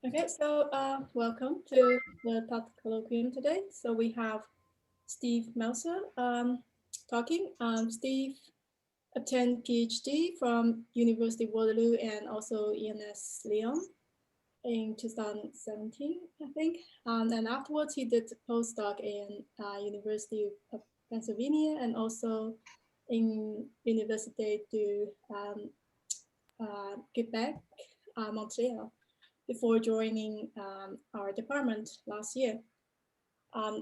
Okay, so welcome to the Tutte Colloquium today. So we have Steve Melczer talking. Steve obtained PhD from University of Waterloo and also ENS Lyon in 2017, I think. And afterwards, he did a postdoc in University of Pennsylvania and also in Université du Québec, Montreal, before joining our department last year.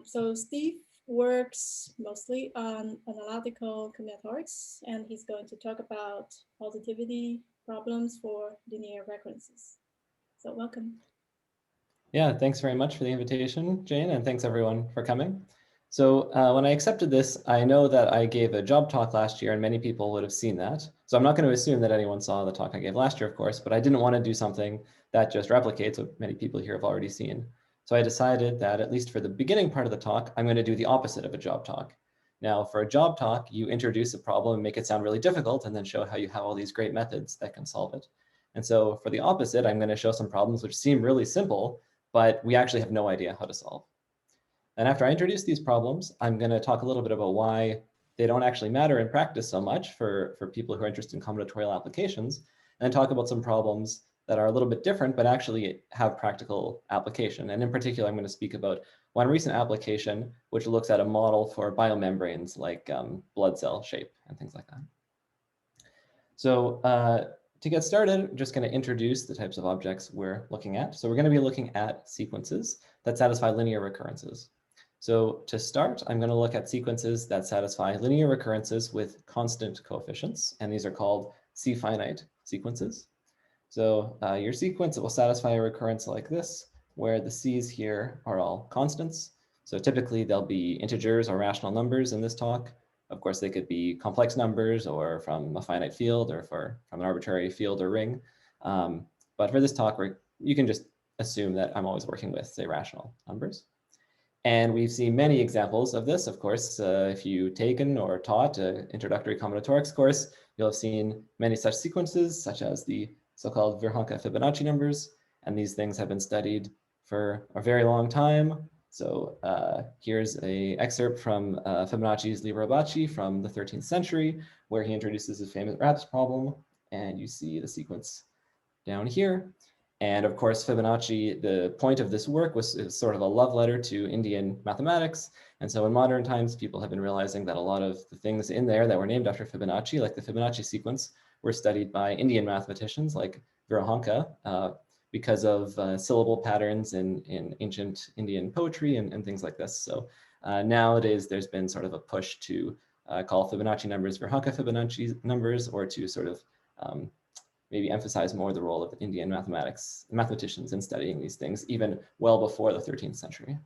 So Steve works mostly on analytical combinatorics, and he's going to talk about positivity problems for linear recurrences. So welcome. Yeah, thanks very much for the invitation, Jane, and thanks everyone for coming. So when I accepted this, I know that I gave a job talk last year and many people would have seen that. So I'm not going to assume that anyone saw the talk I gave last year, of course, but I didn't want to do something that just replicates what many people here have already seen. So I decided that at least for the beginning part of the talk, I'm going to do the opposite of a job talk. Now for a job talk, you introduce a problem, make it sound really difficult, and then show how you have all these great methods that can solve it. And so for the opposite, I'm going to show some problems which seem really simple, but we actually have no idea how to solve. And after I introduce these problems, I'm going to talk a little bit about why they don't actually matter in practice so much for people who are interested in combinatorial applications, and talk about some problems that are a little bit different, but actually have practical application. And in particular, I'm going to speak about one recent application, which looks at a model for biomembranes like blood cell shape and things like that. So to get started, I'm just going to introduce the types of objects we're looking at. So we're going to be looking at sequences that satisfy linear recurrences. So to start, I'm going to look at sequences that satisfy linear recurrences with constant coefficients, and these are called C-finite sequences. So your sequence, it will satisfy a recurrence like this, where the C's here are all constants. So typically they'll be integers or rational numbers in this talk. Of course, they could be complex numbers or from a finite field or from an arbitrary field or ring. But for this talk, you can just assume that I'm always working with, say, rational numbers. And we've seen many examples of this. Of course, if you've taken or taught an introductory combinatorics course, you'll have seen many such sequences, such as the so-called Virhanka Fibonacci numbers. And these things have been studied for a very long time. So here's an excerpt from Fibonacci's Libero-Bacci from the 13th century, where he introduces his famous RAPS problem. And you see the sequence down here. And of course, Fibonacci, the point of this work was sort of a love letter to Indian mathematics. And so in modern times, people have been realizing that a lot of the things in there that were named after Fibonacci, like the Fibonacci sequence, were studied by Indian mathematicians like Virhanka because of syllable patterns in ancient Indian poetry and things like this. So nowadays, there's been sort of a push to call Fibonacci numbers Virhanka Fibonacci numbers, or to sort of maybe emphasize more the role of Indian mathematicians in studying these things, even well before the 13th century.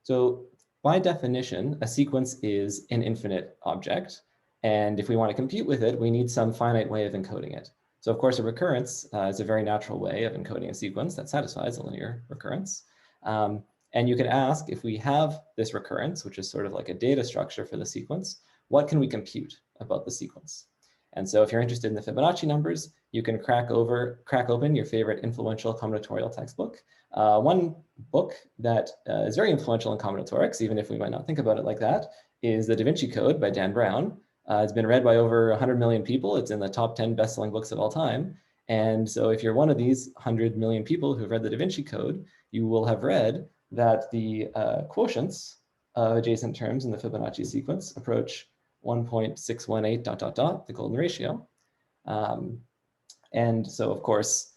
So by definition, a sequence is an infinite object. And if we want to compute with it, we need some finite way of encoding it. So of course, a recurrence is a very natural way of encoding a sequence that satisfies a linear recurrence. And you can ask, if we have this recurrence, which is sort of like a data structure for the sequence, what can we compute about the sequence? And so if you're interested in the Fibonacci numbers, you can crack open your favorite influential combinatorial textbook. One book that is very influential in combinatorics, even if we might not think about it like that, is The Da Vinci Code by Dan Brown. It's been read by over 100 million people. It's in the top 10 best-selling books of all time. And so if you're one of these 100 million people who've read the Da Vinci Code, you will have read that the quotients of adjacent terms in the Fibonacci sequence approach 1.618 ... the golden ratio. And so, of course,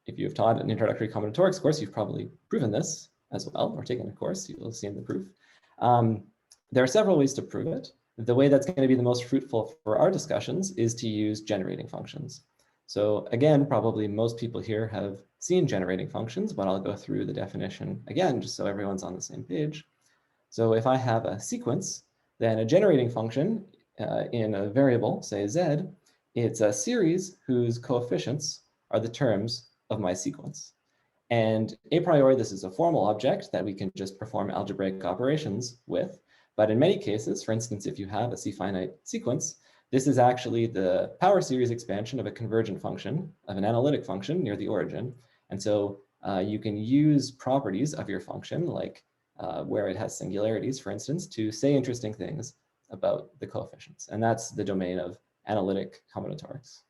if you've taught an introductory combinatorics course, you've probably proven this as well, or taken a course, you will have seen the proof. There are several ways to prove it. The way that's going to be the most fruitful for our discussions is to use generating functions. So again, probably most people here have seen generating functions, but I'll go through the definition again, just so everyone's on the same page. So if I have a sequence, then a generating function in a variable, say z, it's a series whose coefficients are the terms of my sequence. And a priori, this is a formal object that we can just perform algebraic operations with. But in many cases, for instance, if you have a C-finite sequence, this is actually the power series expansion of a convergent function, of an analytic function near the origin. And so you can use properties of your function, like where it has singularities, for instance, to say interesting things about the coefficients. And that's the domain of analytic combinatorics.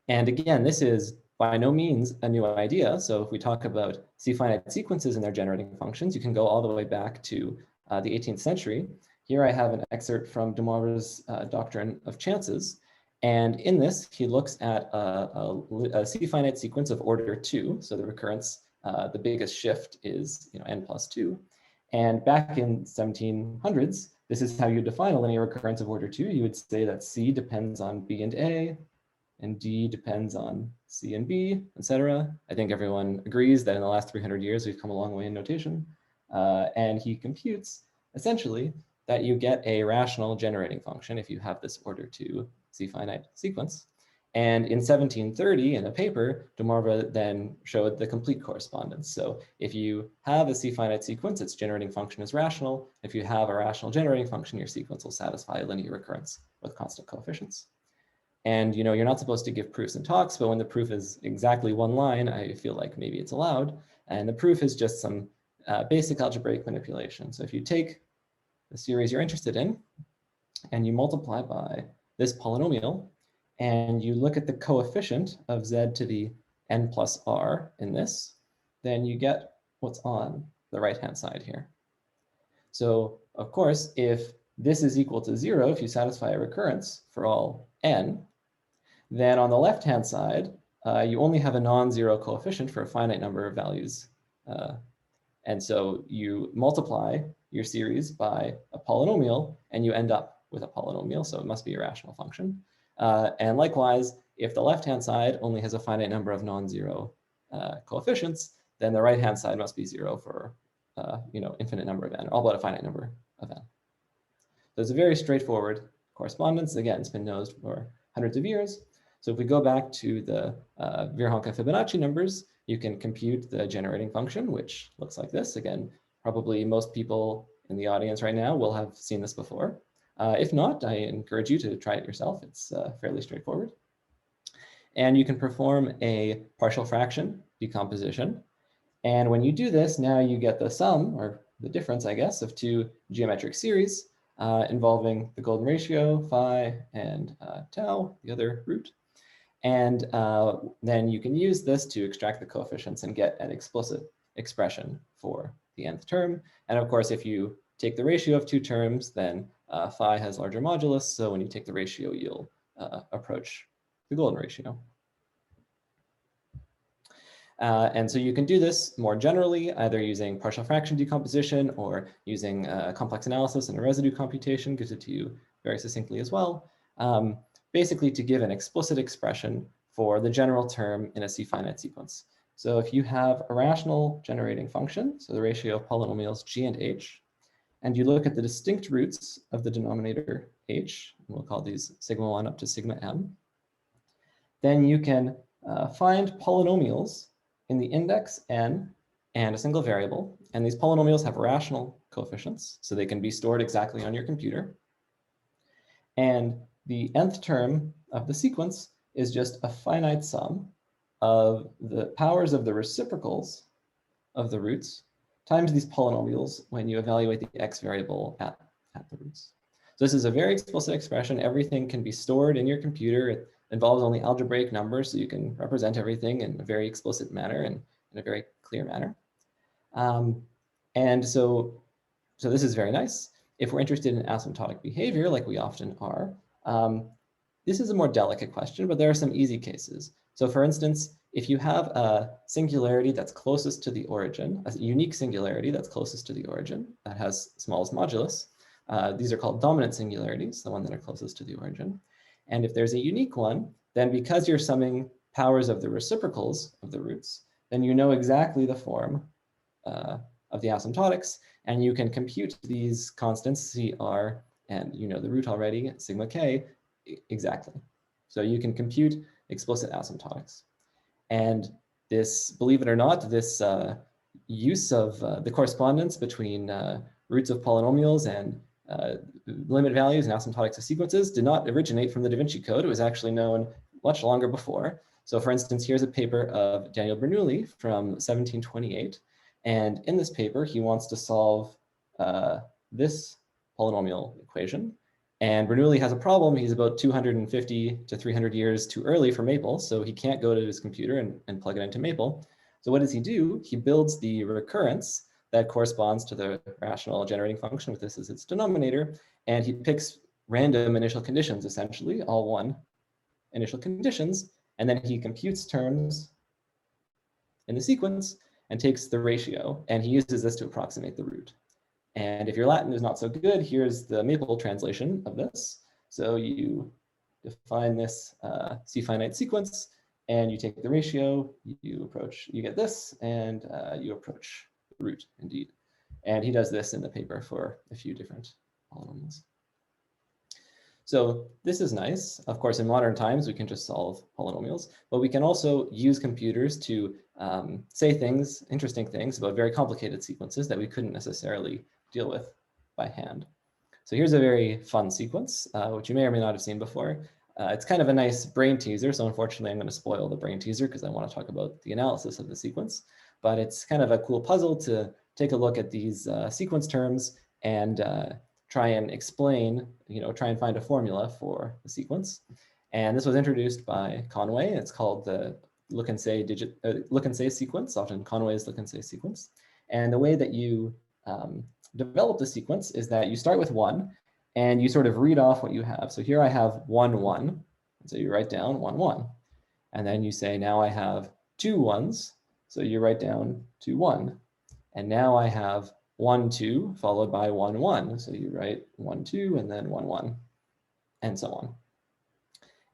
And again, this is by no means a new idea. So if we talk about C-finite sequences and their generating functions, you can go all the way back to the 18th century. Here I have an excerpt from de Moivre's doctrine of chances. And in this, he looks at a C-finite sequence of order 2. So the recurrence, the biggest shift is n+2. And back in 1700s, this is how you define a linear recurrence of order 2. You would say that C depends on B and A, and D depends on C and B, etc. I think everyone agrees that in the last 300 years, we've come a long way in notation. And he computes, essentially, that you get a rational generating function if you have this order 2 C-finite sequence. And in 1730, in a paper, de Moivre then showed the complete correspondence. So if you have a C-finite sequence, its generating function is rational. If you have a rational generating function, your sequence will satisfy a linear recurrence with constant coefficients. And you're not supposed to give proofs in talks, but when the proof is exactly one line, I feel like maybe it's allowed. And the proof is just some basic algebraic manipulation. So if you take the series you're interested in, and you multiply by this polynomial, and you look at the coefficient of z to the n plus r in this, then you get what's on the right-hand side here. So of course, if this is equal to 0, if you satisfy a recurrence for all n, then on the left-hand side, you only have a non-zero coefficient for a finite number of values. And so you multiply your series by a polynomial, and you end up with a polynomial, so it must be a rational function. And likewise, if the left-hand side only has a finite number of non-zero coefficients, then the right-hand side must be 0 for infinite number of n, or all but a finite number of n. So it's a very straightforward correspondence. Again, it's been known for hundreds of years. So if we go back to the Virhanka-Fibonacci numbers, you can compute the generating function, which looks like this. Again, probably most people in the audience right now will have seen this before. If not, I encourage you to try it yourself. It's fairly straightforward. And you can perform a partial fraction decomposition. And when you do this, now you get the sum, or the difference, I guess, of two geometric series involving the golden ratio, phi, and tau, the other root. And then you can use this to extract the coefficients and get an explicit expression for the nth term. And of course, if you take the ratio of two terms, then phi has larger modulus. So when you take the ratio, you'll approach the golden ratio. And so you can do this more generally, either using partial fraction decomposition or using complex analysis and a residue computation, gives it to you very succinctly as well. Basically to give an explicit expression for the general term in a C-finite sequence. So if you have a rational generating function, so the ratio of polynomials g and h, and you look at the distinct roots of the denominator h, and we'll call these sigma 1 up to sigma m, then you can find polynomials in the index n and a single variable. And these polynomials have rational coefficients, so they can be stored exactly on your computer. And the nth term of the sequence is just a finite sum of the powers of the reciprocals of the roots times these polynomials when you evaluate the x variable at the roots. So this is a very explicit expression. Everything can be stored in your computer. It involves only algebraic numbers, so you can represent everything in a very explicit manner and in a very clear manner. And so this is very nice. If we're interested in asymptotic behavior, like we often are, this is a more delicate question, but there are some easy cases. So for instance, if you have a singularity that's closest to the origin, a unique singularity that's closest to the origin, that has smallest modulus, these are called dominant singularities, the one that are closest to the origin. And if there's a unique one, then because you're summing powers of the reciprocals of the roots, then you know exactly the form of the asymptotics, and you can compute these constants, CR, and you know the root already, sigma k, exactly. So you can compute explicit asymptotics. And this, believe it or not, this use of the correspondence between roots of polynomials and limit values and asymptotics of sequences did not originate from the Da Vinci Code. It was actually known much longer before. So for instance, here's a paper of Daniel Bernoulli from 1728. And in this paper, he wants to solve this polynomial equation. And Bernoulli has a problem. He's about 250 to 300 years too early for Maple, so he can't go to his computer and plug it into Maple. So what does he do? He builds the recurrence that corresponds to the rational generating function, with this as its denominator, and he picks random initial conditions, essentially, all one initial conditions, and then he computes terms in the sequence and takes the ratio, and he uses this to approximate the root. And if your Latin is not so good, here's the Maple translation of this. So you define this C-finite sequence, and you take the ratio, you get this, and you approach the root, indeed. And he does this in the paper for a few different polynomials. So this is nice. Of course, in modern times, we can just solve polynomials, but we can also use computers to say things, interesting things about very complicated sequences that we couldn't necessarily deal with by hand. So here's a very fun sequence, which you may or may not have seen before. It's kind of a nice brain teaser. So unfortunately, I'm going to spoil the brain teaser because I want to talk about the analysis of the sequence. But it's kind of a cool puzzle to take a look at these sequence terms and try and explain, try and find a formula for the sequence. And this was introduced by Conway. It's called the look and say sequence, often Conway's look and say sequence. And the way that you develop the sequence is that you start with 1 and you sort of read off what you have. So here I have 1, 1. And so you write down 1, 1. And then you say, now I have 2 1s. So you write down 2, 1. And now I have 1, 2 followed by 1, 1. So you write 1, 2 and then 1, 1 and so on.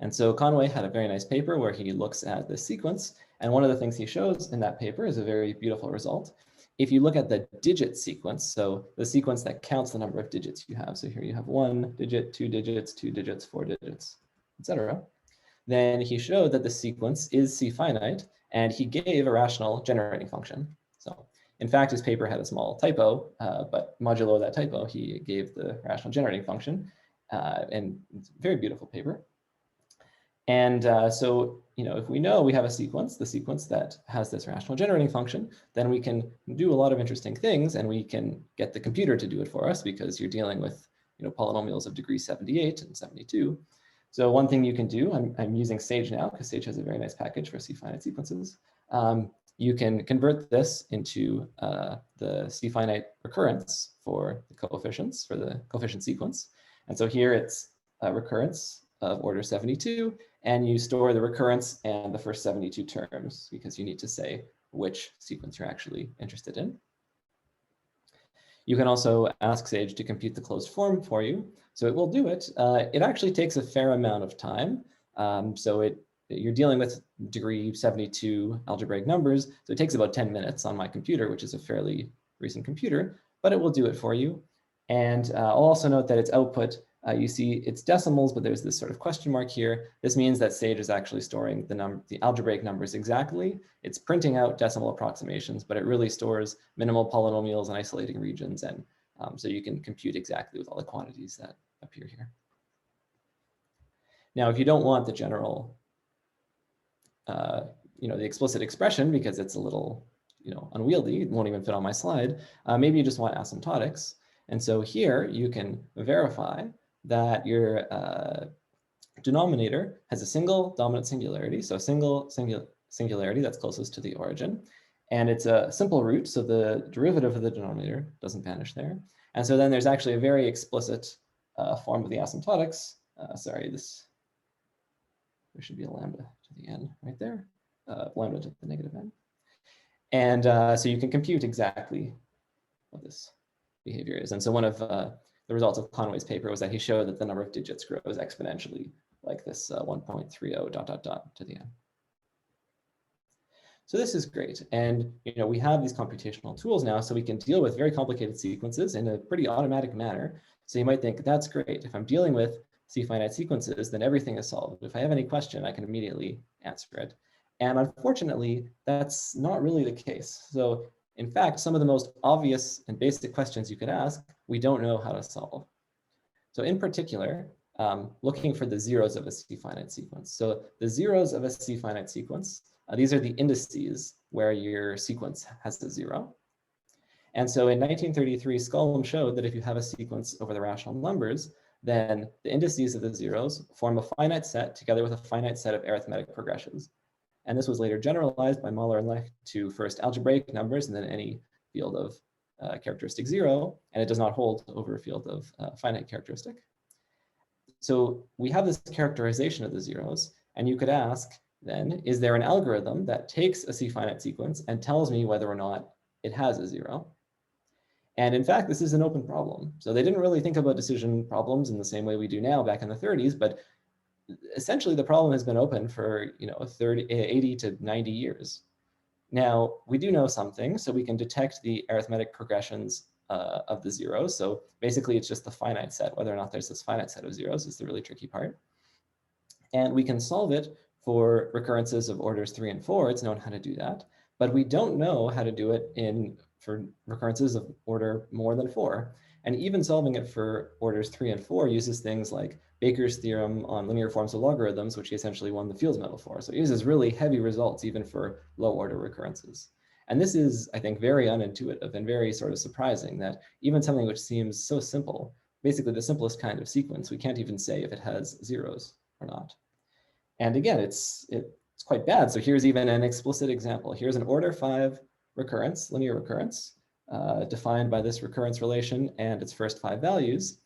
And so Conway had a very nice paper where he looks at this sequence. And one of the things he shows in that paper is a very beautiful result. If you look at the digit sequence, so the sequence that counts the number of digits you have, so here you have 1 digit, 2 digits, 2 digits, 4 digits, etc., then he showed that the sequence is C-finite, and he gave a rational generating function. So in fact, his paper had a small typo, but modulo that typo, he gave the rational generating function, and it's a very beautiful paper. And so, if we know we have a sequence, the sequence that has this rational generating function, then we can do a lot of interesting things, and we can get the computer to do it for us because you're dealing with, polynomials of degree 78 and 72. So one thing you can do, I'm using Sage now because Sage has a very nice package for C-finite sequences. You can convert this into the C-finite recurrence for the coefficients, for the coefficient sequence. And so here it's a recurrence of order 72, and you store the recurrence and the first 72 terms because you need to say which sequence you're actually interested in. You can also ask Sage to compute the closed form for you. So it will do it. It actually takes a fair amount of time. You're dealing with degree 72 algebraic numbers. So it takes about 10 minutes on my computer, which is a fairly recent computer, but it will do it for you. And I'll also note that its output, you see it's decimals, but there's this sort of question mark here. This means that Sage is actually storing the algebraic numbers exactly. It's printing out decimal approximations, but it really stores minimal polynomials and isolating regions. And so you can compute exactly with all the quantities that appear here. Now, if you don't want the general, the explicit expression because it's a little, unwieldy, it won't even fit on my slide, maybe you just want asymptotics. And so here you can verify that your denominator has a single dominant singularity, so a single singularity that's closest to the origin. And it's a simple root, so the derivative of the denominator doesn't vanish there. And so then there's actually a very explicit form of the asymptotics. There should be a lambda to the n right there, lambda to the negative n. And so you can compute exactly what this behavior is. And so one of the results of Conway's paper was that he showed that the number of digits grows exponentially like this 1.30 ... to the n. So this is great. And we have these computational tools now, so we can deal with very complicated sequences in a pretty automatic manner. So you might think, that's great. If I'm dealing with C-finite sequences, then everything is solved. If I have any question, I can immediately answer it. And unfortunately, that's not really the case. So in fact, some of the most obvious and basic questions you could ask, we don't know how to solve. So in particular, looking for the zeros of a C-finite sequence. So the zeros of a C-finite sequence, these are the indices where your sequence has a zero. And so in 1933, Skolem showed that if you have a sequence over the rational numbers, then the indices of the zeros form a finite set together with a finite set of arithmetic progressions. And this was later generalized by Mahler and Lech to first algebraic numbers and then any field of characteristic zero, and it does not hold over a field of finite characteristic. So we have this characterization of the zeros, and you could ask then, is there an algorithm that takes a C-finite sequence and tells me whether or not it has a zero? And in fact, this is an open problem. So they didn't really think about decision problems in the same way we do now back in the 30s, but essentially the problem has been open for 80 to 90 years. Now, we do know something, so we can detect the arithmetic progressions of the zeros. So basically, it's just the finite set. Whether or not there's this finite set of zeros is the really tricky part. And we can solve it for recurrences of orders 3 and 4. It's known how to do that. But we don't know how to do it for recurrences of order more than 4. And even solving it for orders 3 and 4 uses things like Baker's theorem on linear forms of logarithms, which he essentially won the Fields Medal for. So it uses really heavy results even for low order recurrences. And this is, I think, very unintuitive and very sort of surprising that even something which seems so simple, basically the simplest kind of sequence, we can't even say if it has zeros or not. And again, it's quite bad. So here's even an explicit example. Here's an order 5 recurrence, linear recurrence, defined by this recurrence relation and its first 5 values.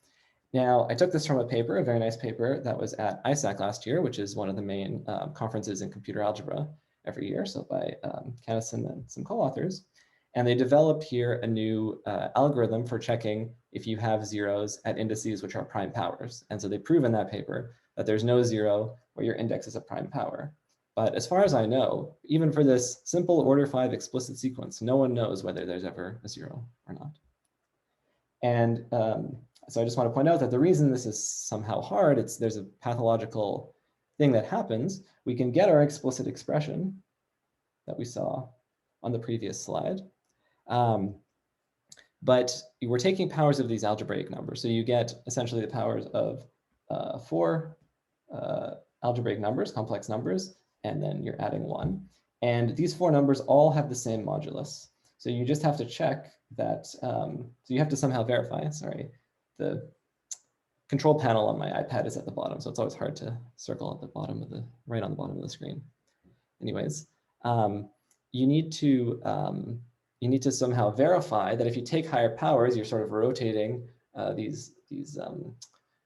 Now, I took this from a paper, a very nice paper that was at ISAC last year, which is one of the main conferences in computer algebra every year, so by Canham and some co-authors. And they developed here a new algorithm for checking if you have zeros at indices which are prime powers. And so they prove in that paper that there's no zero where your index is a prime power. But as far as I know, even for this simple order 5 explicit sequence, no one knows whether there's ever a zero or not. And so I just want to point out that the reason this is somehow hard, there's a pathological thing that happens. We can get our explicit expression that we saw on the previous slide. But we're taking powers of these algebraic numbers. So you get essentially the powers of 4 algebraic numbers, complex numbers, and then you're adding 1. And these 4 numbers all have the same modulus. So you just have to check that, so you have to somehow verify, sorry, the control panel on my iPad is at the bottom, so it's always hard to circle at the bottom of right on the bottom of the screen. Anyways, you need to somehow verify that if you take higher powers, you're sort of rotating these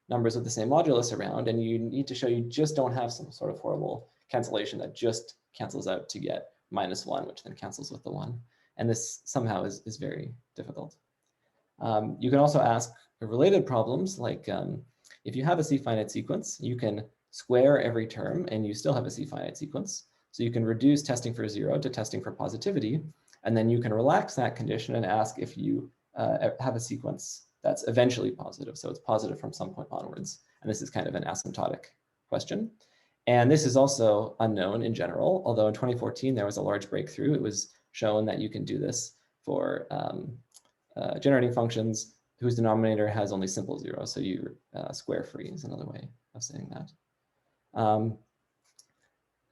numbers with the same modulus around, and you need to show you just don't have some sort of horrible cancellation that just cancels out to get -1, which then cancels with the 1. And this somehow is very difficult. You can also ask related problems, like if you have a C-finite sequence, you can square every term and you still have a C-finite sequence. So you can reduce testing for 0 to testing for positivity, and then you can relax that condition and ask if you have a sequence that's eventually positive. So it's positive from some point onwards. And this is kind of an asymptotic question. And this is also unknown in general, although in 2014 there was a large breakthrough. It was shown that you can do this for generating functions whose denominator has only simple zeros. So you square free is another way of saying that.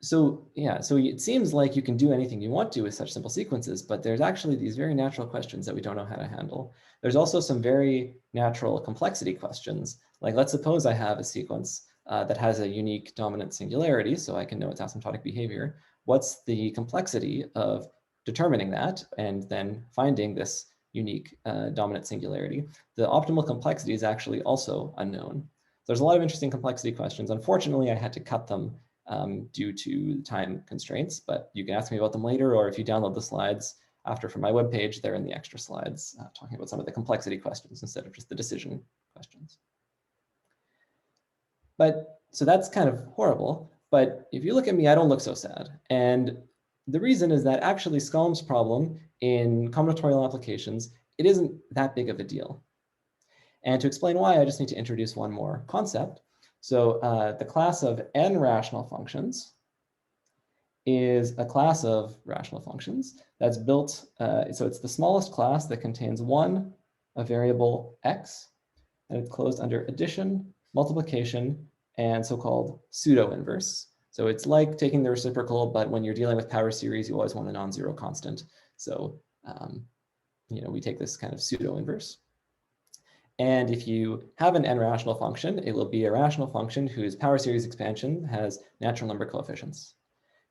So it seems like you can do anything you want to with such simple sequences, but there's actually these very natural questions that we don't know how to handle. There's also some very natural complexity questions. Like, let's suppose I have a sequence that has a unique dominant singularity, so I can know its asymptotic behavior. What's the complexity of determining that and then finding this unique dominant singularity? The optimal complexity is actually also unknown. There's a lot of interesting complexity questions. Unfortunately, I had to cut them due to time constraints, but you can ask me about them later, or if you download the slides after from my webpage, they're in the extra slides talking about some of the complexity questions instead of just the decision questions. But so that's kind of horrible. But if you look at me, I don't look so sad. And the reason is that actually Skolem's problem in combinatorial applications, it isn't that big of a deal. And to explain why, I just need to introduce one more concept. So the class of N-rational functions is a class of rational functions that's built, so it's the smallest class that contains a variable x, and it's closed under addition, multiplication, and so-called pseudo-inverse. So it's like taking the reciprocal, but when you're dealing with power series, you always want a non-zero constant. So we take this kind of pseudo-inverse. And if you have an n-rational function, it will be a rational function whose power series expansion has natural number coefficients.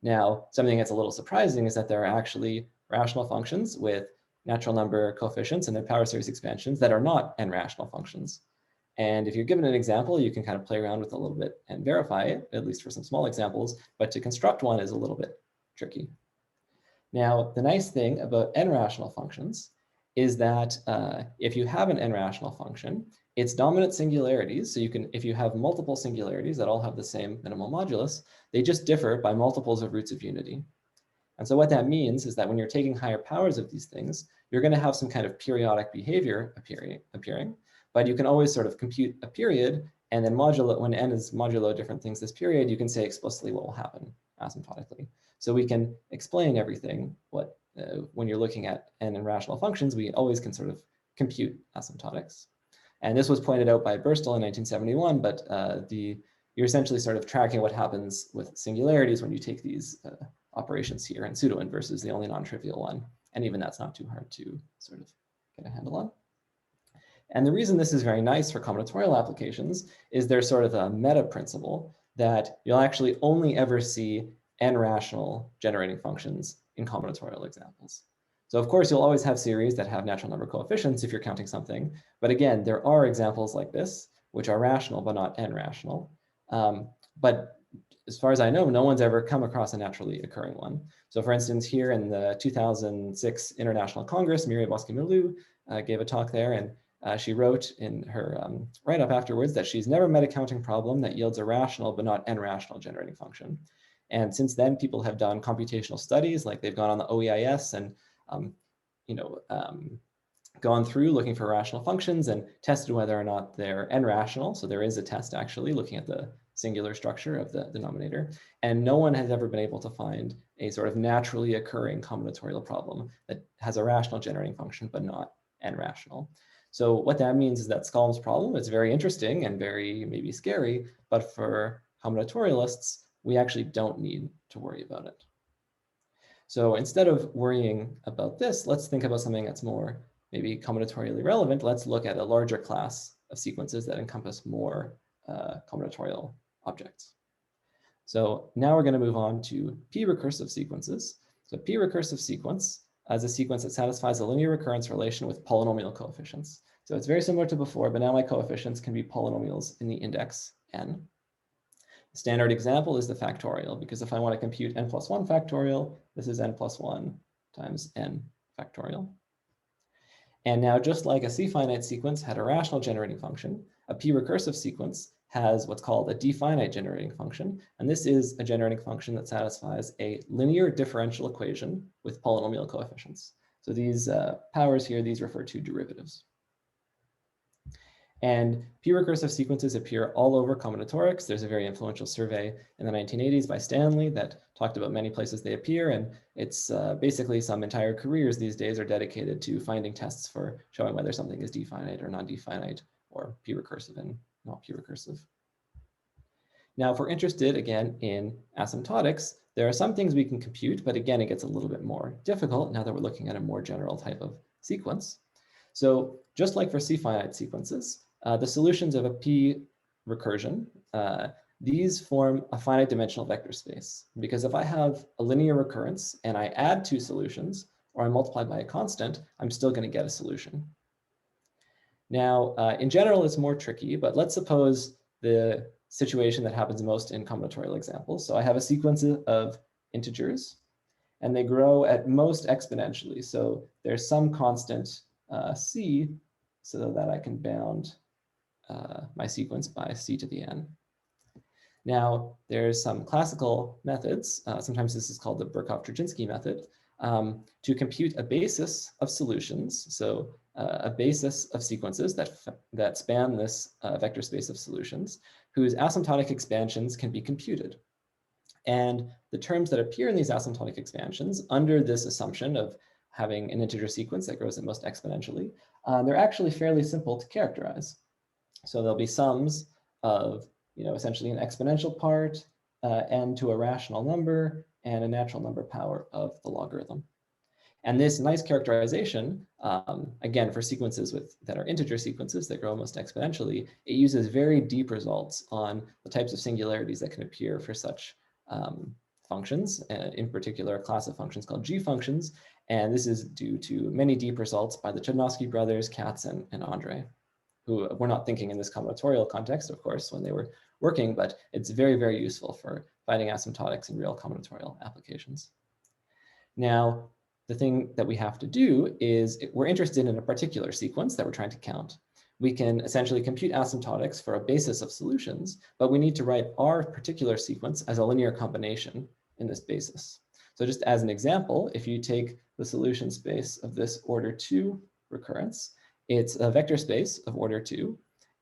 Now, something that's a little surprising is that there are actually rational functions with natural number coefficients and their power series expansions that are not n-rational functions. And if you're given an example, you can kind of play around with it a little bit and verify it, at least for some small examples, but to construct one is a little bit tricky. Now, the nice thing about n-rational functions is that if you have an n-rational function, its dominant singularities, so you can, if you have multiple singularities that all have the same minimal modulus, they just differ by multiples of roots of unity. And so what that means is that when you're taking higher powers of these things, you're going to have some kind of periodic behavior appearing, but you can always sort of compute a period, and then modulo, when n is modulo different things this period, you can say explicitly what will happen asymptotically. So we can explain everything when you're looking at n and rational functions, we always can sort of compute asymptotics. And this was pointed out by Burstel in 1971, but you're essentially sort of tracking what happens with singularities when you take these operations here, and pseudo-inverse is the only non-trivial one. And even that's not too hard to sort of get a handle on. And the reason this is very nice for combinatorial applications is there's sort of a meta principle that you'll actually only ever see n-rational generating functions in combinatorial examples. So of course, you'll always have series that have natural number coefficients if you're counting something. But again, there are examples like this, which are rational, but not n-rational. But as far as I know, no one's ever come across a naturally occurring one. So for instance, here in the 2006 International Congress, Mireille Bosquet-Milou gave a talk there, and she wrote in her write-up afterwards that she's never met a counting problem that yields a rational but not n-rational generating function. And since then, people have done computational studies, like they've gone on the OEIS and gone through looking for rational functions and tested whether or not they're n-rational. So there is a test actually looking at the singular structure of the denominator. And no one has ever been able to find a sort of naturally occurring combinatorial problem that has a rational generating function, but not n-rational. So what that means is that Skolem's problem is very interesting and very maybe scary, but for combinatorialists, we actually don't need to worry about it. So instead of worrying about this, let's think about something that's more maybe combinatorially relevant. Let's look at a larger class of sequences that encompass more combinatorial objects. So now we're going to move on to P-recursive sequences. So P-recursive sequence is a sequence that satisfies a linear recurrence relation with polynomial coefficients. So it's very similar to before, but now my coefficients can be polynomials in the index n. The standard example is the factorial, because if I want to compute n plus 1 factorial, this is n plus 1 times n factorial. And now, just like a C-finite sequence had a rational generating function, a P-recursive sequence has what's called a D-finite generating function. And this is a generating function that satisfies a linear differential equation with polynomial coefficients. So these powers here, these refer to derivatives. And P-recursive sequences appear all over combinatorics. There's a very influential survey in the 1980s by Stanley that talked about many places they appear. And it's basically some entire careers these days are dedicated to finding tests for showing whether something is D-finite or non-D-finite or P-recursive and not P-recursive. Now, if we're interested, again, in asymptotics, there are some things we can compute, but again, it gets a little bit more difficult now that we're looking at a more general type of sequence. So just like for C-finite sequences, the solutions of a P recursion, these form a finite dimensional vector space. Because if I have a linear recurrence and I add two solutions, or I multiply by a constant, I'm still going to get a solution. Now, in general, it's more tricky, but let's suppose the situation that happens most in combinatorial examples. So I have a sequence of integers, and they grow at most exponentially. So there's some constant c, so that I can bound my sequence by c to the n. Now, there's some classical methods, sometimes this is called the Birkhoff-Dzerzhinsky method, to compute a basis of solutions, so a basis of sequences that span this vector space of solutions, whose asymptotic expansions can be computed. And the terms that appear in these asymptotic expansions under this assumption of having an integer sequence that grows at most exponentially, they're actually fairly simple to characterize. So there'll be sums of, essentially an exponential part, n to a rational number, and a natural number power of the logarithm. And this nice characterization, again, for sequences that are integer sequences that grow almost exponentially, it uses very deep results on the types of singularities that can appear for such functions, in particular a class of functions called G functions. And this is due to many deep results by the Chodnovsky brothers, Katz, and Andre, who were not thinking in this combinatorial context, of course, when they were working, but it's very, very useful for finding asymptotics in real combinatorial applications. Now, the thing that we have to do is we're interested in a particular sequence that we're trying to count. We can essentially compute asymptotics for a basis of solutions, but we need to write our particular sequence as a linear combination in this basis. So just as an example, if you take the solution space of this order 2 recurrence, it's a vector space of order 2,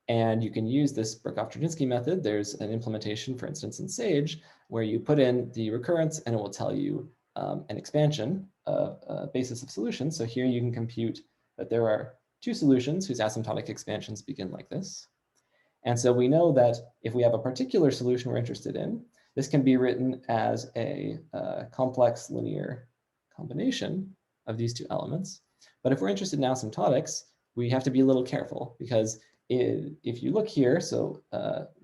and you can use this Birkhoff-Dzerzhinsky method. There's an implementation, for instance, in Sage, where you put in the recurrence and it will tell you an expansion of a basis of solutions. So here you can compute that there are 2 solutions whose asymptotic expansions begin like this. And so we know that if we have a particular solution we're interested in, this can be written as a complex linear combination of these 2 elements. But if we're interested in asymptotics, we have to be a little careful, because if you look here, so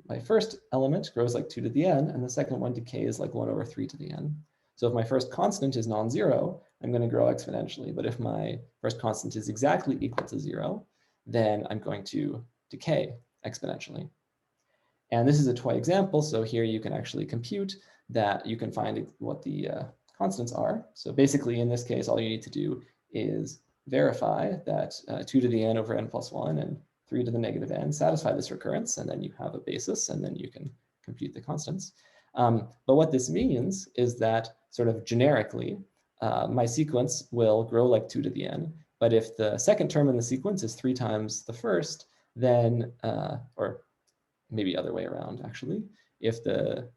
my first element grows like 2 to the n, and the second one decays like 1 over 3 to the n. So if my first constant is non-zero, I'm going to grow exponentially. But if my first constant is exactly equal to 0, then I'm going to decay exponentially. And this is a toy example. So here you can actually compute that. You can find what the constants are. So basically, in this case, all you need to do is verify that 2 to the n over n plus 1 and 3 to the negative n satisfy this recurrence. And then you have a basis, and then you can compute the constants. But what this means is that sort of generically, my sequence will grow like 2 to the n. But if the second term in the sequence is 3 times the first, then, or maybe other way around, actually, if the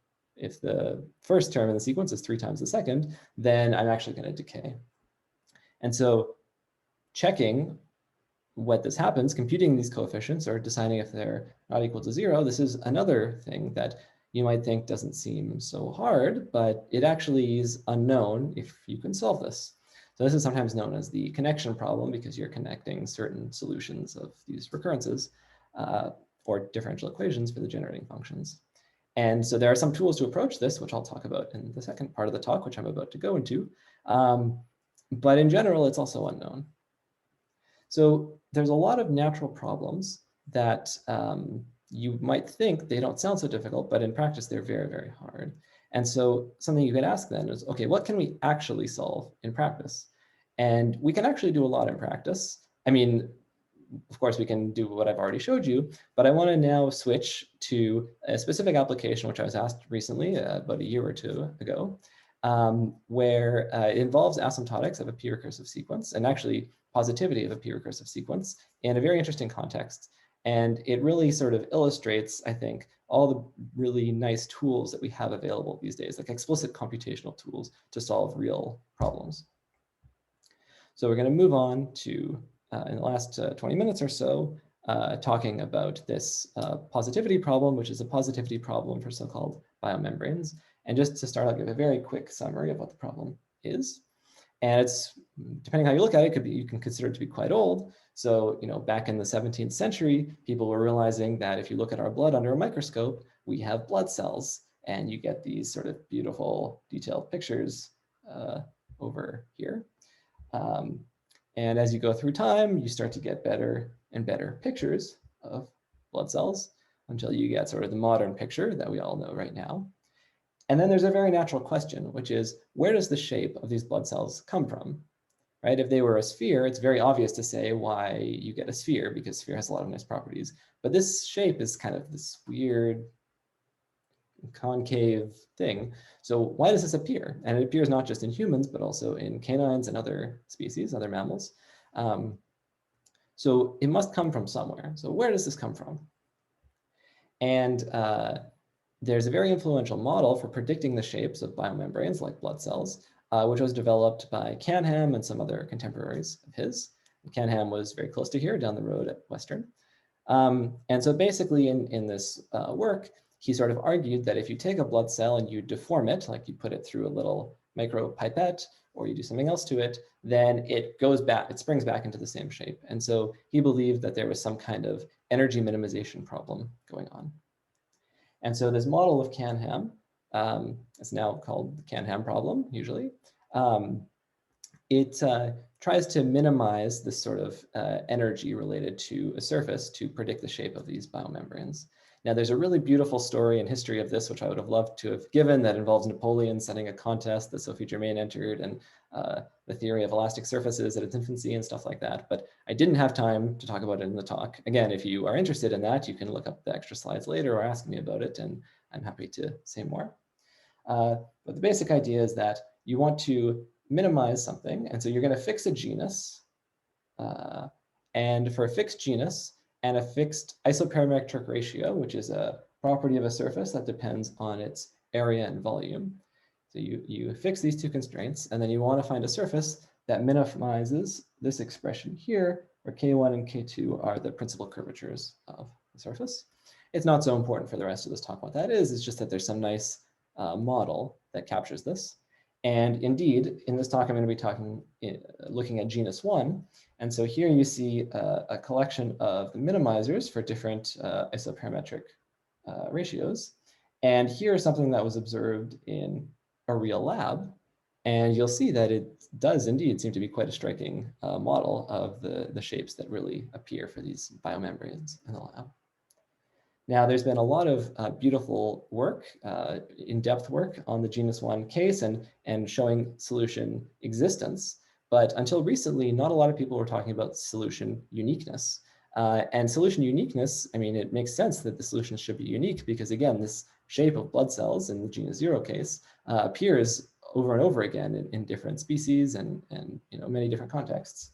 first term in the sequence is 3 times the second, then I'm actually going to decay. And so checking what this happens, computing these coefficients or deciding if they're not equal to 0, this is another thing that you might think doesn't seem so hard, but it actually is unknown if you can solve this. So this is sometimes known as the connection problem, because you're connecting certain solutions of these recurrences or differential equations for the generating functions. And so there are some tools to approach this, which I'll talk about in the second part of the talk, which I'm about to go into. But in general, it's also unknown. So there's a lot of natural problems that you might think they don't sound so difficult, but in practice, they're very, very hard. And so something you could ask then is, okay, what can we actually solve in practice? And we can actually do a lot in practice. I mean, of course, we can do what I've already showed you, but I want to now switch to a specific application, which I was asked recently, about a year or 2 ago, where it involves asymptotics of a P-recursive sequence, and actually positivity of a P-recursive sequence in a very interesting context. And it really sort of illustrates, I think, all the really nice tools that we have available these days, like explicit computational tools to solve real problems. So we're going to move on to, in the last 20 minutes or so, talking about this positivity problem, which is a positivity problem for so-called biomembranes. And just to start, I'll give a very quick summary of what the problem is. And it's, depending how you look at it, you can consider it to be quite old. So, back in the 17th century, people were realizing that if you look at our blood under a microscope, we have blood cells, and you get these sort of beautiful detailed pictures over here. And as you go through time, you start to get better and better pictures of blood cells until you get sort of the modern picture that we all know right now. And then there's a very natural question, which is, where does the shape of these blood cells come from? Right? If they were a sphere, it's very obvious to say why you get a sphere, because sphere has a lot of nice properties. But this shape is kind of this weird concave thing. So why does this appear? And it appears not just in humans, but also in canines and other species, other mammals. So it must come from somewhere. So where does this come from? And there's a very influential model for predicting the shapes of biomembranes like blood cells, which was developed by Canham and some other contemporaries of his. Canham was very close to here, down the road at Western. And so basically in this work, he sort of argued that if you take a blood cell and you deform it, like you put it through a little micro pipette, or you do something else to it, then it goes back, it springs back into the same shape. And so he believed that there was some kind of energy minimization problem going on. And so this model of Canham, it's now called the Canham problem, usually. It tries to minimize this sort of energy related to a surface to predict the shape of these biomembranes. Now, there's a really beautiful story and history of this, which I would have loved to have given, that involves Napoleon setting a contest that Sophie Germain entered, and the theory of elastic surfaces at its infancy and stuff like that. But I didn't have time to talk about it in the talk. Again, if you are interested in that, you can look up the extra slides later or ask me about it, and I'm happy to say more. But the basic idea is that you want to minimize something, and so you're going to fix a genus. And for a fixed genus and a fixed isoperimetric ratio, which is a property of a surface that depends on its area and volume. So you fix these two constraints, and then you want to find a surface that minimizes this expression here, where K1 and K2 are the principal curvatures of the surface. It's not so important for the rest of this talk what that is. It's just that there's some nice model that captures this. And indeed, in this talk, I'm going to be looking at genus 1. And so here you see a collection of the minimizers for different isoperimetric ratios. And here is something that was observed in a real lab. And you'll see that it does indeed seem to be quite a striking model of the shapes that really appear for these biomembranes in the lab. Now, there's been a lot of beautiful work, in-depth work on the genus 1 case and showing solution existence. But until recently, not a lot of people were talking about solution uniqueness. And solution uniqueness, I mean, it makes sense that the solutions should be unique because, again, this shape of blood cells in the genus 0 case appears over and over again in different species and many different contexts.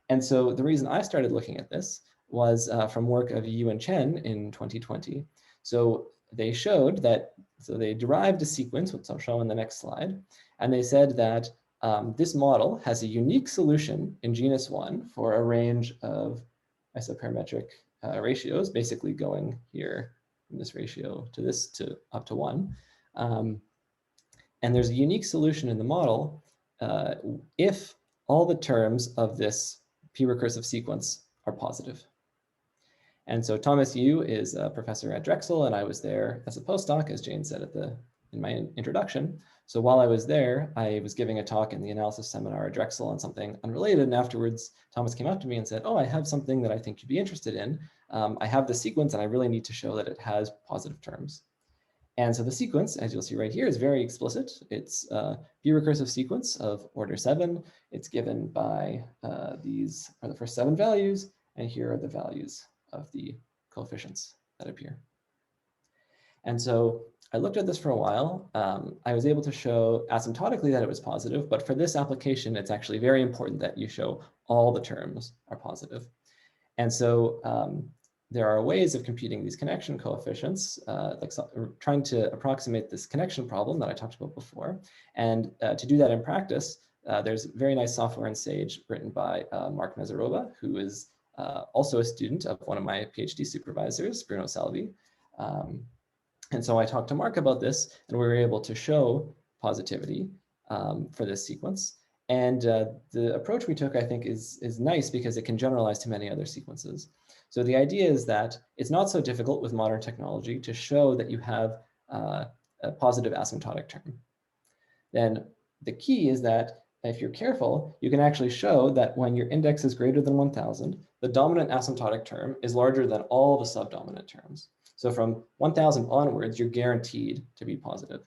And so the reason I started looking at this was from work of Yu and Chen in 2020. So they showed that, so they derived a sequence, which I'll show in the next slide, and they said that this model has a unique solution in genus 1 for a range of isoperimetric ratios, basically going here from this ratio to this to up to 1. And there's a unique solution in the model if all the terms of this P-recursive sequence are positive. And so Thomas Yu is a professor at Drexel, and I was there as a postdoc, as Jane said in my introduction. So while I was there, I was giving a talk in the analysis seminar at Drexel on something unrelated, and afterwards Thomas came up to me and said, "Oh, I have something that I think you'd be interested in. I have the sequence, and I really need to show that it has positive terms." And so the sequence, as you'll see right here, is very explicit. It's a P-recursive sequence of order 7. It's given by these are the first 7 values, and here are the values of the coefficients that appear. And so I looked at this for a while. I was able to show asymptotically that it was positive, but for this application, it's actually very important that you show all the terms are positive. And so there are ways of computing these connection coefficients, like trying to approximate this connection problem that I talked about before. And to do that in practice, there's very nice software in Sage written by Mark Mezzarobba, who is also a student of one of my PhD supervisors, Bruno Salvi. And so I talked to Mark about this, and we were able to show positivity for this sequence. And the approach we took, I think, is nice because it can generalize to many other sequences. So the idea is that it's not so difficult with modern technology to show that you have a positive asymptotic term. Then the key is that if you're careful, you can actually show that when your index is greater than 1000, the dominant asymptotic term is larger than all the subdominant terms. So from 1000 onwards, you're guaranteed to be positive.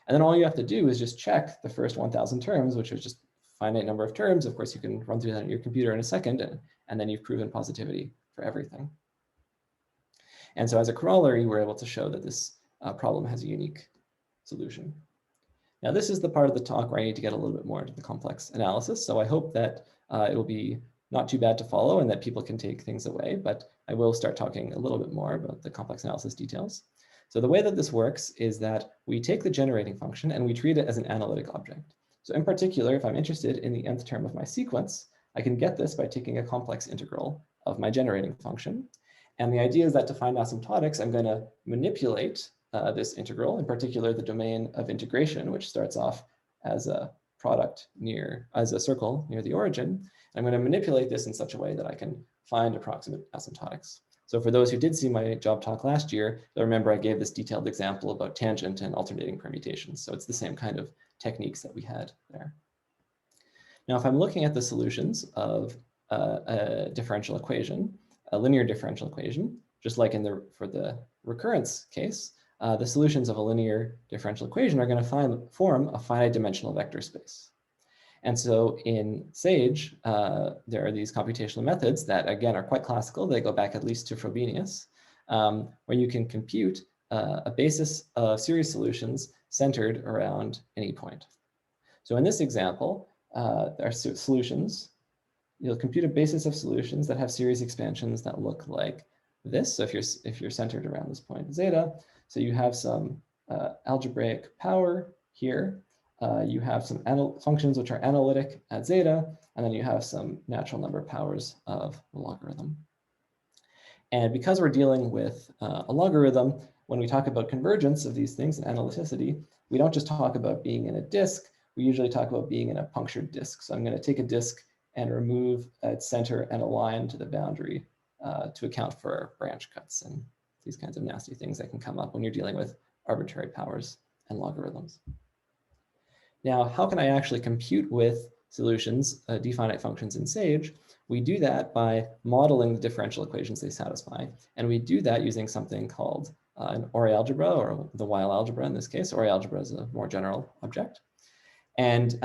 And then all you have to do is just check the first 1000 terms, which is just a finite number of terms. Of course, you can run through that on your computer in a second, and then you've proven positivity for everything. And so as a corollary, we're able to show that this problem has a unique solution. Now, this is the part of the talk where I need to get a little bit more into the complex analysis. So I hope that it will be not too bad to follow and that people can take things away, but I will start talking a little bit more about the complex analysis details. So the way that this works is that we take the generating function and we treat it as an analytic object. So in particular, if I'm interested in the nth term of my sequence, I can get this by taking a complex integral of my generating function. And the idea is that to find asymptotics, I'm going to manipulate this integral, in particular the domain of integration, which starts off as a product as a circle near the origin. I'm going to manipulate this in such a way that I can find approximate asymptotics. So for those who did see my job talk last year, they'll remember I gave this detailed example about tangent and alternating permutations. So it's the same kind of techniques that we had there. Now, if I'm looking at the solutions of a differential equation, a linear differential equation, just like for the recurrence case, the solutions of a linear differential equation are going to form a finite dimensional vector space. And so in Sage, there are these computational methods that, again, are quite classical. They go back at least to Frobenius, where you can compute a basis of series solutions centered around any point. So in this example, there are solutions. You'll compute a basis of solutions that have series expansions that look like this. So if you're centered around this point zeta, so you have some algebraic power here. You have some functions which are analytic at zeta, and then you have some natural number powers of the logarithm. And because we're dealing with a logarithm, when we talk about convergence of these things and analyticity, we don't just talk about being in a disk. We usually talk about being in a punctured disk. So I'm going to take a disk and remove its center and a line to the boundary to account for branch cuts and these kinds of nasty things that can come up when you're dealing with arbitrary powers and logarithms. Now, how can I actually compute with solutions, D-finite functions in Sage? We do that by modeling the differential equations they satisfy. And we do that using something called an Ore algebra, or the Weil algebra in this case. Ore algebra is a more general object. And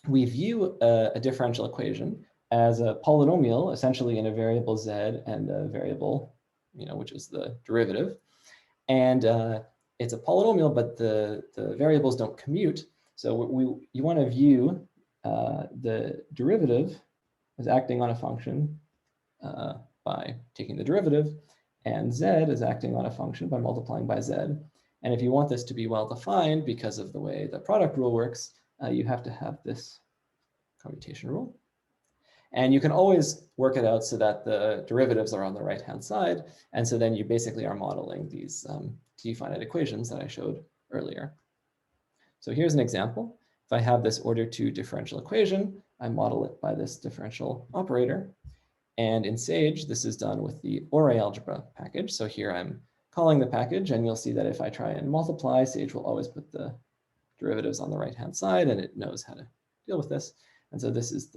we view a differential equation as a polynomial, essentially in a variable z and a variable, which is the derivative. And it's a polynomial, but the variables don't commute. So you want to view the derivative as acting on a function by taking the derivative, and z is acting on a function by multiplying by z. And if you want this to be well defined because of the way the product rule works, you have to have this commutation rule. And you can always work it out so that the derivatives are on the right-hand side. And so then you basically are modeling these D-finite equations that I showed earlier. So here's an example. If I have this order 2 differential equation, I model it by this differential operator. And in Sage, this is done with the Ore algebra package. So here I'm calling the package, and you'll see that if I try and multiply, Sage will always put the derivatives on the right-hand side, and it knows how to deal with this. And so this is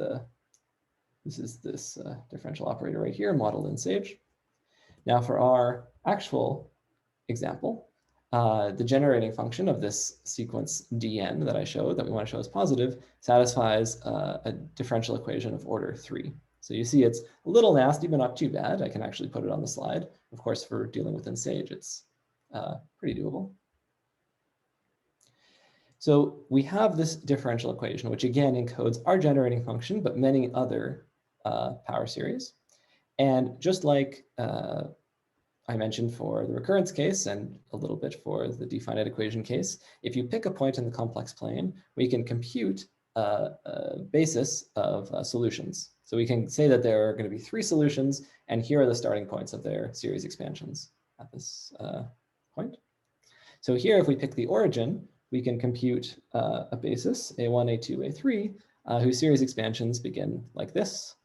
this differential operator right here, modeled in Sage. Now for our actual example, the generating function of this sequence dn that I showed, that we want to show as positive, satisfies a differential equation of order 3. So you see it's a little nasty, but not too bad. I can actually put it on the slide. Of course, for dealing within Sage, it's pretty doable. So we have this differential equation, which again encodes our generating function, but many other power series. And just like I mentioned for the recurrence case and a little bit for the D-finite equation case, if you pick a point in the complex plane, we can compute a basis of solutions. So we can say that there are going to be 3 solutions, and here are the starting points of their series expansions at this point. So here, if we pick the origin, we can compute a basis, A1, A2, A3, whose series expansions begin like this.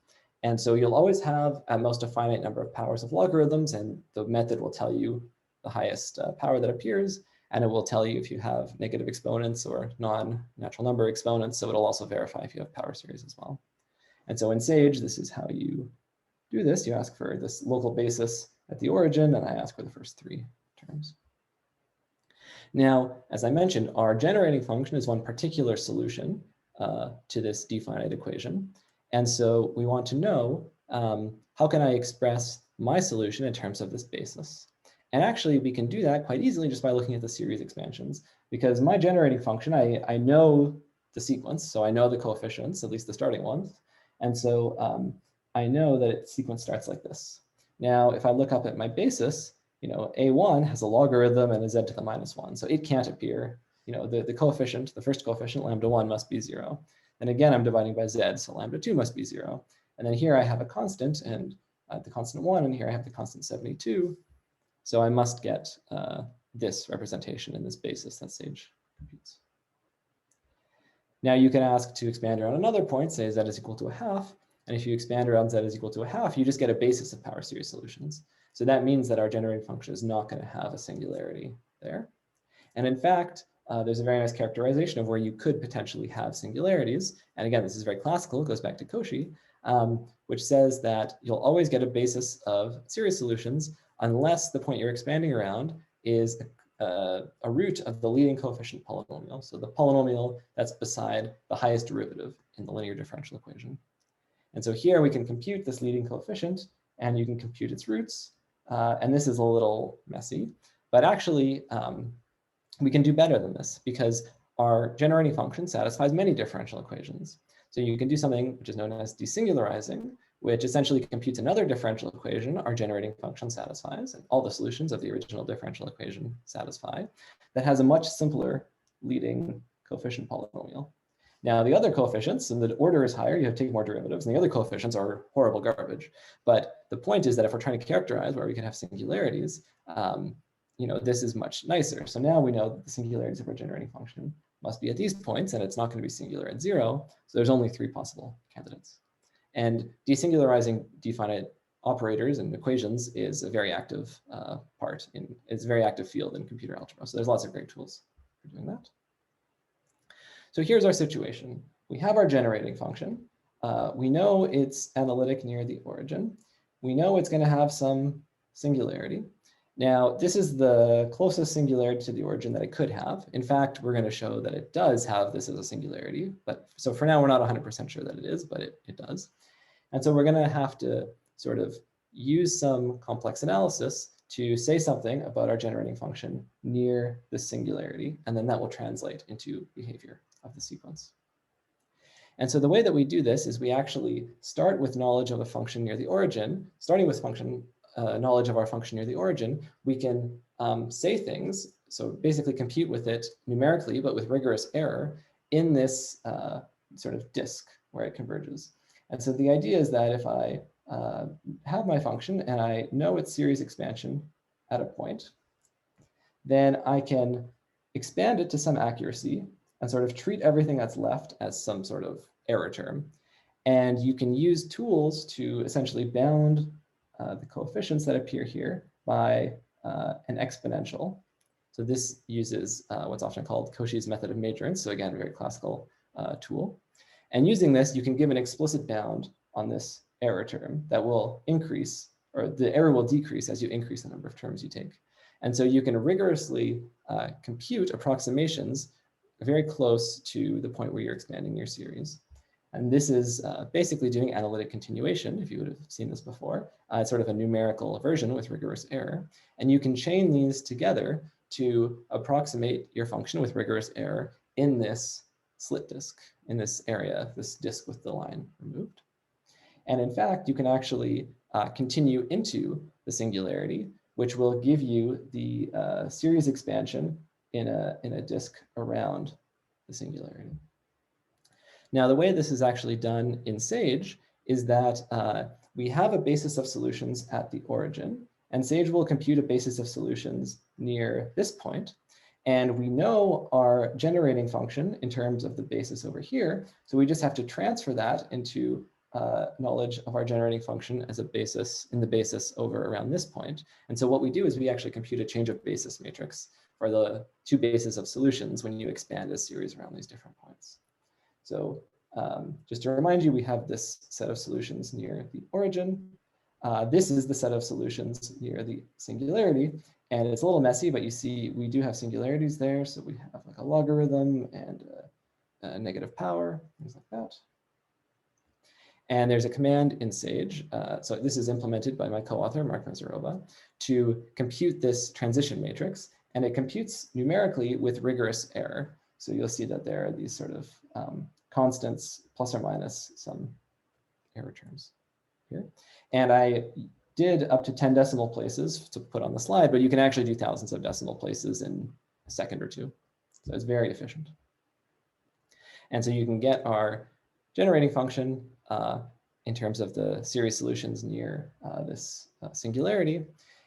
And so you'll always have at most a finite number of powers of logarithms, and the method will tell you the highest power that appears, and it will tell you if you have negative exponents or non-natural number exponents. So it'll also verify if you have power series as well. And so in Sage, this is how you do this. You ask for this local basis at the origin, and I ask for the first 3 terms. Now, as I mentioned, our generating function is one particular solution to this D-finite equation. And so we want to know, how can I express my solution in terms of this basis? And actually, we can do that quite easily just by looking at the series expansions, because my generating function, I know the sequence, so I know the coefficients, at least the starting ones. And so I know that its sequence starts like this. Now, if I look up at my basis, A1 has a logarithm and a z to the -1, so it can't appear. The coefficient, the first coefficient, lambda1, must be 0. And again, I'm dividing by z, so lambda2 must be 0. And then here I have a constant, and the constant 1, and here I have the constant 72. So I must get this representation in this basis that Sage computes. Now you can ask to expand around another point, say z is equal to 1/2. And if you expand around z is equal to 1/2, you just get a basis of power series solutions. So that means that our generating function is not going to have a singularity there. And in fact, there's a very nice characterization of where you could potentially have singularities. And again, this is very classical, it goes back to Cauchy, which says that you'll always get a basis of series solutions unless the point you're expanding around is a root of the leading coefficient polynomial. So the polynomial that's beside the highest derivative in the linear differential equation. And so here we can compute this leading coefficient, and you can compute its roots. And this is a little messy, but actually we can do better than this because our generating function satisfies many differential equations. So you can do something which is known as desingularizing, which essentially computes another differential equation our generating function satisfies, and all the solutions of the original differential equation satisfy, that has a much simpler leading coefficient polynomial. Now, the other coefficients, and the order is higher, you have to take more derivatives, and the other coefficients are horrible garbage. But the point is that if we're trying to characterize where we could have singularities, this is much nicer. So now we know that the singularities of our generating function must be at these points, and it's not going to be singular at 0. So there's only 3 possible candidates. And desingularizing D-finite operators and equations is a very active it's a very active field in computer algebra. So there's lots of great tools for doing that. So here's our situation. We have our generating function. We know it's analytic near the origin. We know it's going to have some singularity. Now, this is the closest singularity to the origin that it could have. In fact, we're going to show that it does have this as a singularity. But so for now, we're not 100% sure that it is, but it does. And so we're going to have to sort of use some complex analysis to say something about our generating function near the singularity, and then that will translate into behavior of the sequence. And so the way that we do this is we actually start with knowledge of a function near the origin. Starting with knowledge of our function near the origin, we can say things, so basically compute with it numerically, but with rigorous error in this sort of disk where it converges. And so the idea is that if I have my function and I know its series expansion at a point, then I can expand it to some accuracy and sort of treat everything that's left as some sort of error term. And you can use tools to essentially bound the coefficients that appear here by an exponential. So this uses what's often called Cauchy's method of majorance. So again, a very classical tool. And using this, you can give an explicit bound on this error term that will increase, or the error will decrease as you increase the number of terms you take. And so you can rigorously compute approximations very close to the point where you're expanding your series. And this is basically doing analytic continuation, if you would have seen this before. It's sort of a numerical version with rigorous error. And you can chain these together to approximate your function with rigorous error in this slit disk, in this area, this disk with the line removed. And in fact, you can actually continue into the singularity, which will give you the series expansion in a disk around the singularity. Now, the way this is actually done in Sage is that we have a basis of solutions at the origin, and Sage will compute a basis of solutions near this point. And we know our generating function in terms of the basis over here. So we just have to transfer that into knowledge of our generating function as a basis in the basis over around this point. And so what we do is we actually compute a change of basis matrix for the 2 bases of solutions when you expand a series around these different points. So just to remind you, we have this set of solutions near the origin. This is the set of solutions near the singularity. And it's a little messy, but you see we do have singularities there. So we have like a logarithm and a negative power, things like that. And there's a command in Sage. So this is implemented by my co-author, Mark Mezzarobba, to compute this transition matrix. And it computes numerically with rigorous error. So you'll see that there are these sort of constants plus or minus some error terms here. And I did up to 10 decimal places to put on the slide, but you can actually do thousands of decimal places in a second or 2. So it's very efficient. And so you can get our generating function in terms of the series solutions near this singularity.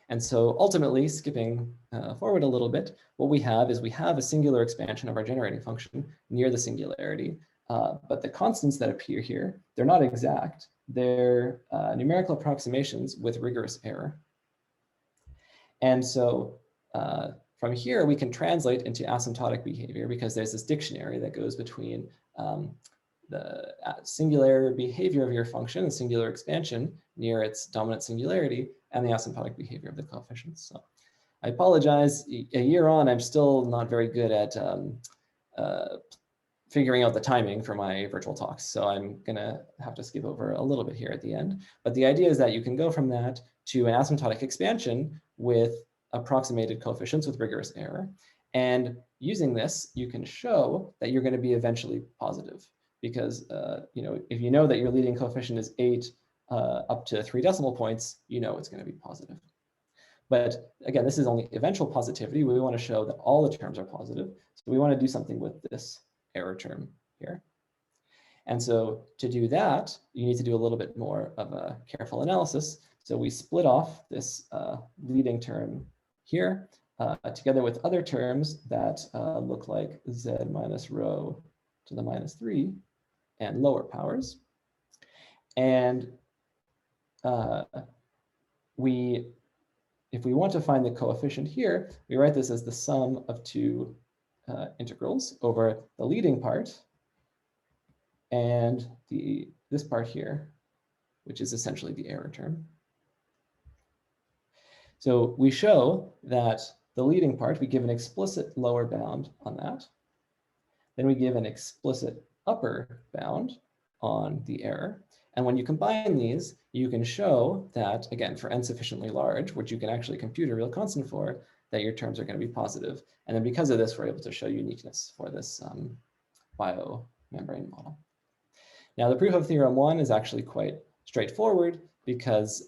And so ultimately, skipping forward a little bit, what we have is we have a singular expansion of our generating function near the singularity. But the constants that appear here, they're not exact. They're numerical approximations with rigorous error. And so from here, we can translate into asymptotic behavior because there's this dictionary that goes between the singular behavior of your function, the singular expansion near its dominant singularity, and the asymptotic behavior of the coefficients. So I apologize, a year on, I'm still not very good at figuring out the timing for my virtual talks. So I'm gonna have to skip over a little bit here at the end. But the idea is that you can go from that to an asymptotic expansion with approximated coefficients with rigorous error. And using this, you can show that you're gonna be eventually positive because if you know that your leading coefficient is 8 up to 3 decimal points, you know it's gonna be positive. But again, this is only eventual positivity. We want to show that all the terms are positive. So we want to do something with this error term here. And so to do that, you need to do a little bit more of a careful analysis. So we split off this leading term here together with other terms that look like z minus rho to the minus 3 and lower powers. And if we want to find the coefficient here, we write this as the sum of two integrals over the leading part and this part here, which is essentially the error term. So we show that the leading part, we give an explicit lower bound on that. Then we give an explicit upper bound on the error. And when you combine these, you can show that, again, for n sufficiently large, which you can actually compute a real constant for, that your terms are going to be positive. And then because of this, we're able to show uniqueness for this biomembrane model. Now, the proof of theorem 1 is actually quite straightforward because,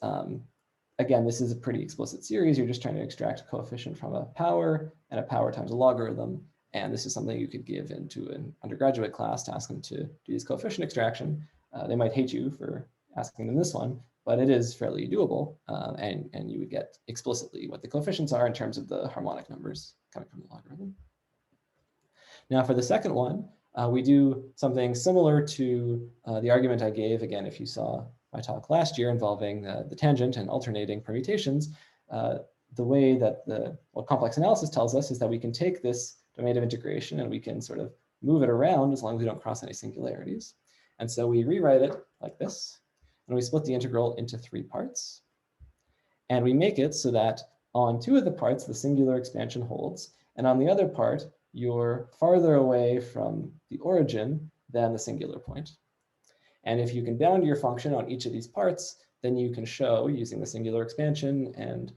again, this is a pretty explicit series. You're just trying to extract a coefficient from a power and a power times a logarithm. And this is something you could give into an undergraduate class to ask them to do this coefficient extraction. They might hate you for asking them this one, but it is fairly doable. And you would get explicitly what the coefficients are in terms of the harmonic numbers coming from the logarithm. Now for the second one, we do something similar to the argument I gave, again, if you saw my talk last year involving the tangent and alternating permutations. The way that what complex analysis tells us is that we can take this domain of integration and we can sort of move it around as long as we don't cross any singularities. And so we rewrite it like this, and we split the integral into 3 parts. And we make it so that on 2 of the parts, the singular expansion holds, and on the other part, you're farther away from the origin than the singular point. And if you can bound your function on each of these parts, then you can show, using the singular expansion and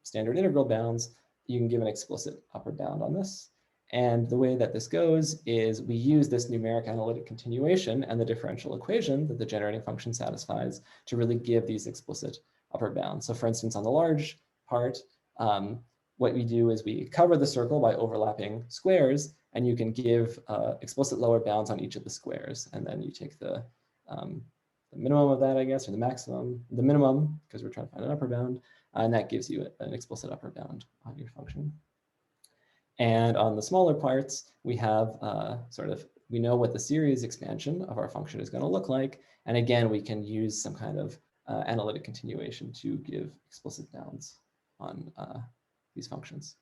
standard integral bounds, you can give an explicit upper bound on this. And the way that this goes is we use this numeric analytic continuation and the differential equation that the generating function satisfies to really give these explicit upper bounds. So for instance, on the large part, what we do is we cover the circle by overlapping squares, and you can give explicit lower bounds on each of the squares. And then you take the minimum of that, I guess, or the maximum, the minimum, because we're trying to find an upper bound, and that gives you an explicit upper bound on your function. And on the smaller parts, we have we know what the series expansion of our function is going to look like. And again, we can use some kind of analytic continuation to give explicit bounds on these functions.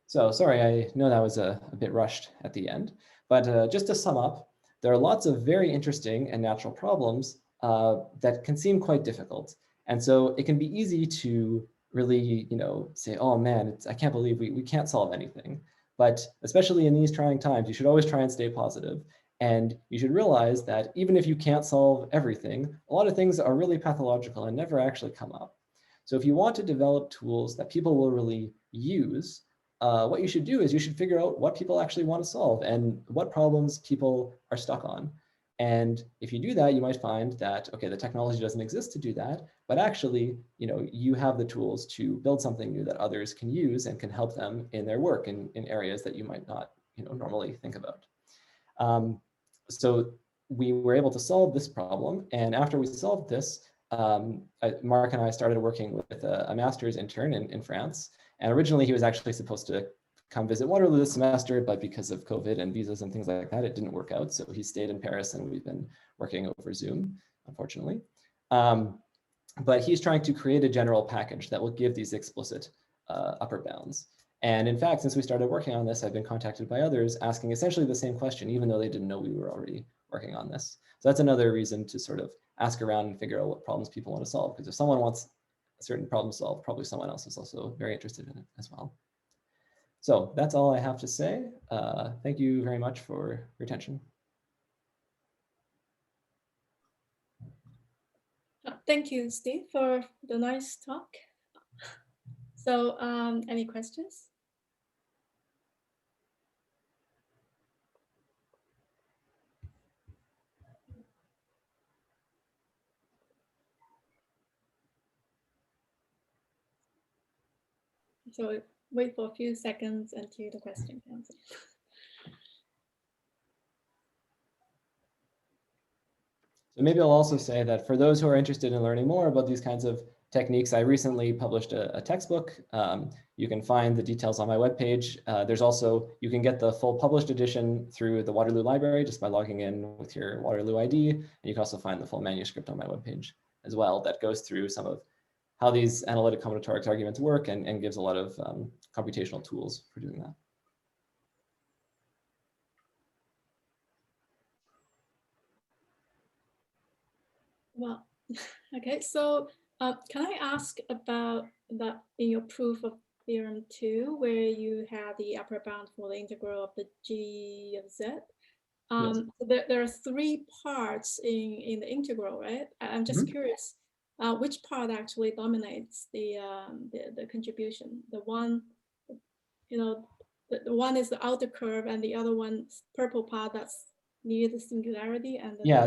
So sorry, I know that was a bit rushed at the end, but just to sum up, there are lots of very interesting and natural problems that can seem quite difficult. And so it can be easy to really, say, oh man, I can't believe we can't solve anything. But especially in these trying times, you should always try and stay positive. And you should realize that even if you can't solve everything, a lot of things are really pathological and never actually come up. So if you want to develop tools that people will really use, what you should do is you should figure out what people actually want to solve and what problems people are stuck on. And if you do that, you might find that, okay, the technology doesn't exist to do that, but actually, you have the tools to build something new that others can use and can help them in their work in areas that you might not, normally think about. So we were able to solve this problem. And after we solved this, Mark and I started working with a master's intern in France. And originally he was actually supposed to come visit Waterloo this semester, but because of COVID and visas and things like that, it didn't work out. So he stayed in Paris and we've been working over Zoom, unfortunately. But he's trying to create a general package that will give these explicit upper bounds. And in fact, since we started working on this, I've been contacted by others asking essentially the same question, even though they didn't know we were already working on this. So that's another reason to sort of ask around and figure out what problems people want to solve. Because if someone wants a certain problem solved, probably someone else is also very interested in it as well. So that's all I have to say. Thank you very much for your attention. Thank you, Steve, for the nice talk. So any questions? So wait for a few seconds until the question comes in. So maybe I'll also say that for those who are interested in learning more about these kinds of techniques, I recently published a textbook. You can find the details on my webpage. There's also, you can get the full published edition through the Waterloo Library just by logging in with your Waterloo ID. And you can also find the full manuscript on my webpage as well that goes through some of how these analytic combinatorics arguments work and gives a lot of computational tools for doing that. Well, okay, so can I ask about that in your proof of theorem 2, where you have the upper bound for the integral of the g of z? Yes. There are 3 parts in the integral, right? I'm just curious, which part actually dominates the contribution? The one, you know, the one is the outer curve, and the other one, purple part, that's near the singularity. And yeah,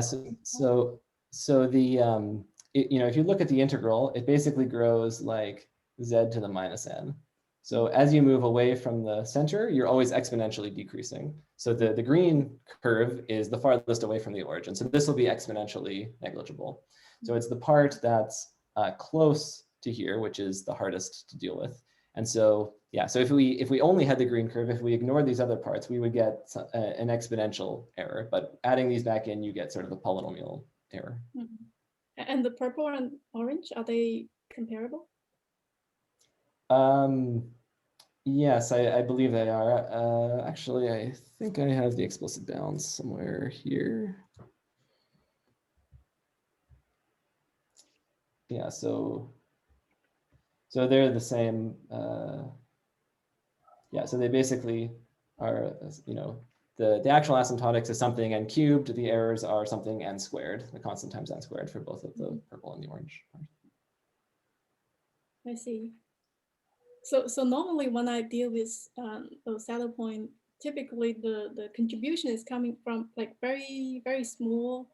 so the if you look at the integral, it basically grows like z to the minus n. So as you move away from the center, you're always exponentially decreasing. So the green curve is the farthest away from the origin. So this will be exponentially negligible. So it's the part that's close to here, which is the hardest to deal with. And so, yeah, so if we only had the green curve, if we ignored these other parts, we would get an exponential error. But adding these back in, you get sort of a polynomial error. And the purple and orange, are they comparable? Yes, I believe they are. Actually, I think I have the explicit bounds somewhere here. Yeah, so they're the same. Yeah, so they basically are, the actual asymptotics is something n cubed. The errors are something n squared, the constant times n squared for both of the purple and the orange. I see. So normally when I deal with those saddle point, typically the contribution is coming from like very, very small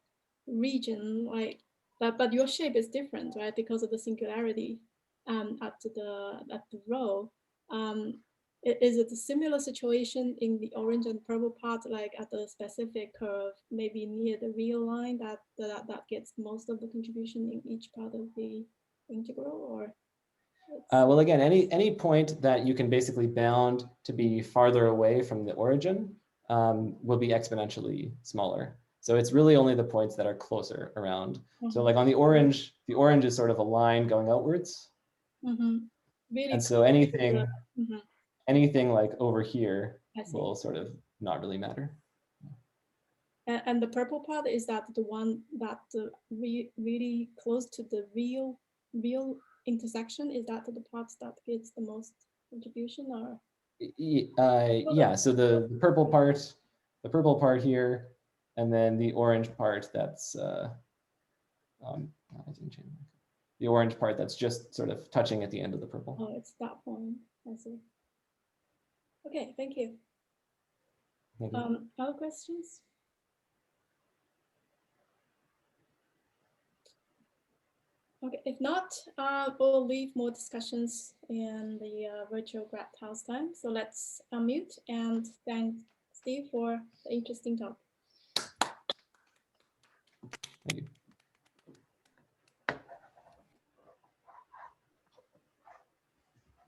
region, like, but your shape is different, right? Because of the singularity at the row. Is it a similar situation in the orange and purple part, like at the specific curve, maybe near the real line that gets most of the contribution in each part of the integral, or? Well, again, any point that you can basically bound to be farther away from the origin will be exponentially smaller. So it's really only the points that are closer around. So like on the orange is sort of a line going outwards. Really, and so anything like over here will sort of not really matter. And the purple part, is that the one that really close to the real intersection? Is that the parts that gets the most contribution, or? Yeah, so the purple part here, and then the orange part that's I didn't change the orange part that's just sort of touching at the end of the purple. Oh, it's that point. I see. Okay, thank you. Thank you. Other questions? Okay, if not, we'll leave more discussions in the virtual grad house time. So let's unmute and thank Steve for the interesting talk. Thank you.